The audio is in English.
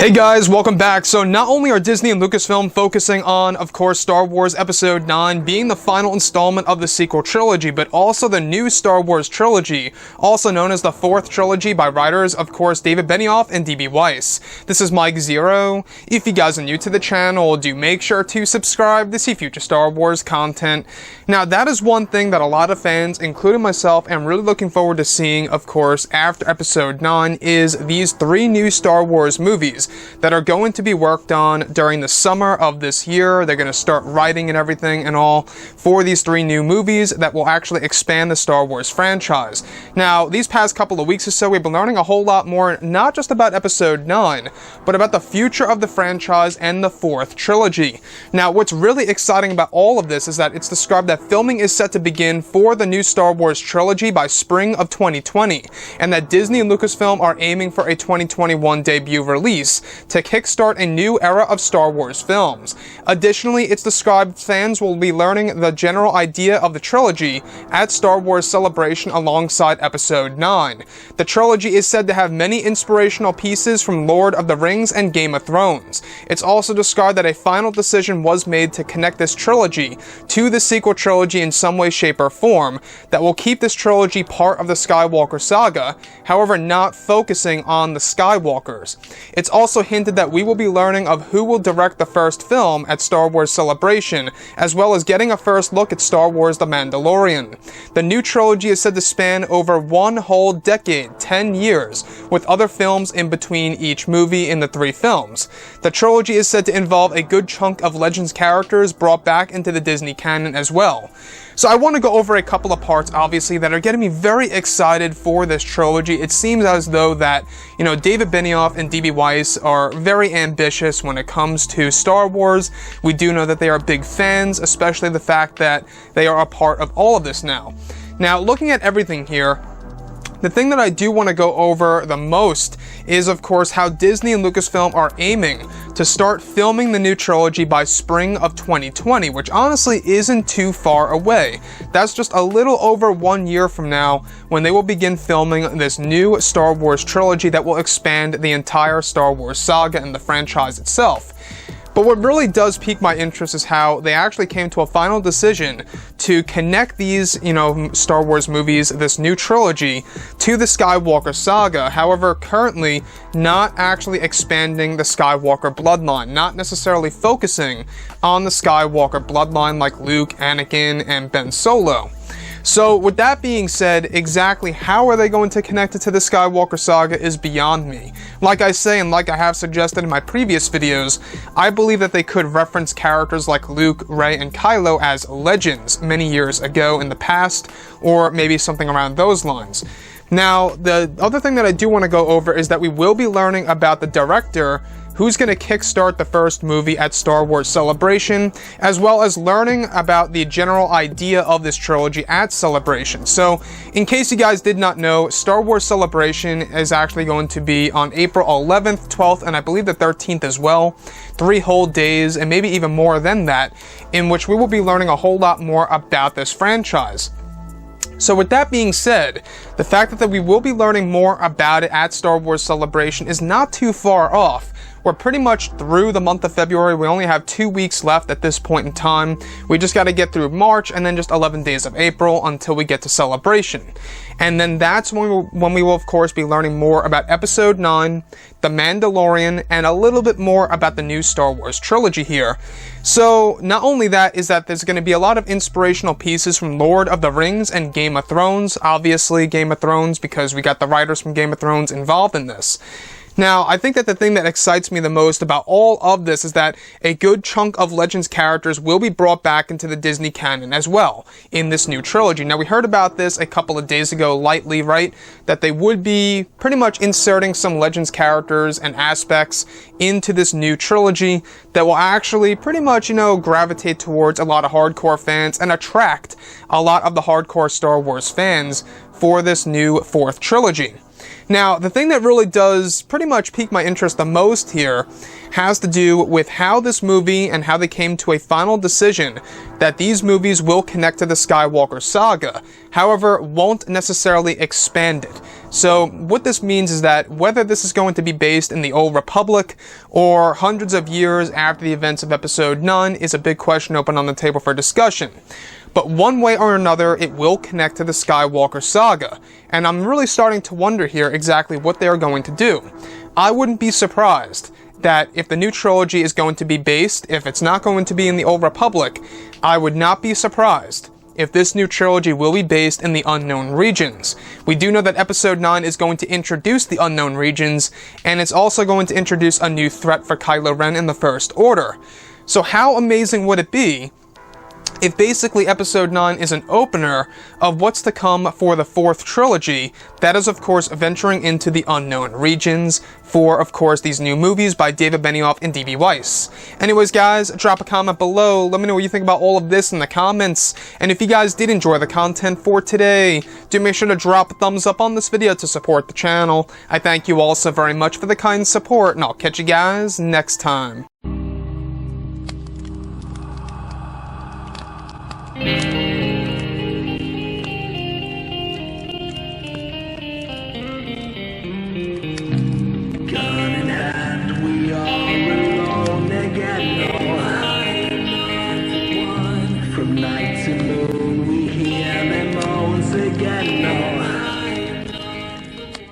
Hey guys, welcome back. So not only are Disney and Lucasfilm focusing on, of course, Star Wars Episode 9 being the final installment of the sequel trilogy, but also the new Star Wars trilogy, also known as the fourth trilogy by writers, of course, David Benioff and D.B. Weiss. This is Mike Zero. If you guys are new to the channel, do make sure to subscribe to see future Star Wars content. Now, that is one thing that a lot of fans, including myself, am really looking forward to seeing, of course, after Episode 9, is these three new Star Wars movies that are going to be worked on during the summer of this year. They're going to start writing and everything and all for these three new movies that will actually expand the Star Wars franchise. Now, these past couple of weeks or so, we've been learning a whole lot more, not just about Episode 9, but about the future of the franchise and the fourth trilogy. Now, what's really exciting about all of this is that it's described that filming is set to begin for the new Star Wars trilogy by spring of 2020, and that Disney and Lucasfilm are aiming for a 2021 debut release to kickstart a new era of Star Wars films. Additionally, it's described fans will be learning the general idea of the trilogy at Star Wars Celebration alongside Episode 9. The trilogy is said to have many inspirational pieces from Lord of the Rings and Game of Thrones. It's also described that a final decision was made to connect this trilogy to the sequel trilogy in some way, shape, or form that will keep this trilogy part of the Skywalker saga, however not focusing on the Skywalkers. It's also hinted that we will be learning of who will direct the first film at Star Wars Celebration, as well as getting a first look at Star Wars The Mandalorian. The new trilogy is said to span over one whole decade, 10 years, with other films in between each movie in the three films. The trilogy is said to involve a good chunk of Legends characters brought back into the Disney canon as well. So I want to go over a couple of parts, obviously, that are getting me very excited for this trilogy. It seems as though that, David Benioff and D.B. Weiss are very ambitious when it comes to Star Wars. We do know that they are big fans, especially the fact that they are a part of all of this now. Now, looking at everything here, the thing that I do want to go over the most is, of course, how Disney and Lucasfilm are aiming to start filming the new trilogy by spring of 2020, which honestly isn't too far away. That's just a little over 1 year from now when they will begin filming this new Star Wars trilogy that will expand the entire Star Wars saga and the franchise itself. But what really does pique my interest is how they actually came to a final decision to connect these, Star Wars movies, this new trilogy, to the Skywalker saga. However, currently not actually expanding the Skywalker bloodline, not necessarily focusing on the Skywalker bloodline like Luke, Anakin, and Ben Solo. So with that being said, exactly how are they going to connect it to the Skywalker saga is beyond me. Like I say, and like I have suggested in my previous videos, I believe that they could reference characters like Luke, Rey, and Kylo as legends many years ago in the past, or maybe something around those lines. Now, the other thing that I do want to go over is that we will be learning about the director who's going to kickstart the first movie at Star Wars Celebration, as well as learning about the general idea of this trilogy at Celebration. So, in case you guys did not know, Star Wars Celebration is actually going to be on April 11th, 12th, and I believe the 13th as well. 3 whole days, and maybe even more than that, in which we will be learning a whole lot more about this franchise. So with that being said, the fact that we will be learning more about it at Star Wars Celebration is not too far off. We're pretty much through the month of February. We only have 2 weeks left at this point in time. We just got to get through March and then just 11 days of April until we get to Celebration. And then that's when we will, of course, be learning more about Episode 9, The Mandalorian, and a little bit more about the new Star Wars trilogy here. So, not only that, is that there's going to be a lot of inspirational pieces from Lord of the Rings and Game of Thrones. Obviously, Game of Thrones, because we got the writers from Game of Thrones involved in this. Now, I think that the thing that excites me the most about all of this is that a good chunk of Legends characters will be brought back into the Disney canon as well in this new trilogy. Now, we heard about this a couple of days ago lightly, right? That they would be pretty much inserting some Legends characters and aspects into this new trilogy that will actually pretty much, gravitate towards a lot of hardcore fans and attract a lot of the hardcore Star Wars fans for this new fourth trilogy. Now, the thing that really does pretty much pique my interest the most here has to do with how this movie and how they came to a final decision that these movies will connect to the Skywalker saga, however, won't necessarily expand it. So what this means is that whether this is going to be based in the Old Republic or hundreds of years after the events of Episode 9 is a big question open on the table for discussion. But one way or another, it will connect to the Skywalker saga, and I'm really starting to wonder here exactly what they are going to do. I wouldn't be surprised that if the new trilogy is going to be based, if it's not going to be in the Old Republic, I would not be surprised if this new trilogy will be based in the unknown regions. We do know that Episode 9 is going to introduce the unknown regions, and it's also going to introduce a new threat for Kylo Ren in the First Order. So how amazing would it be if basically Episode 9 is an opener of what's to come for the fourth trilogy, that is of course venturing into the unknown regions for of course these new movies by David Benioff and D.B. Weiss. Anyways guys, drop a comment below, let me know what you think about all of this in the comments, and if you guys did enjoy the content for today, do make sure to drop a thumbs up on this video to support the channel. I thank you all so very much for the kind support, and I'll catch you guys next time.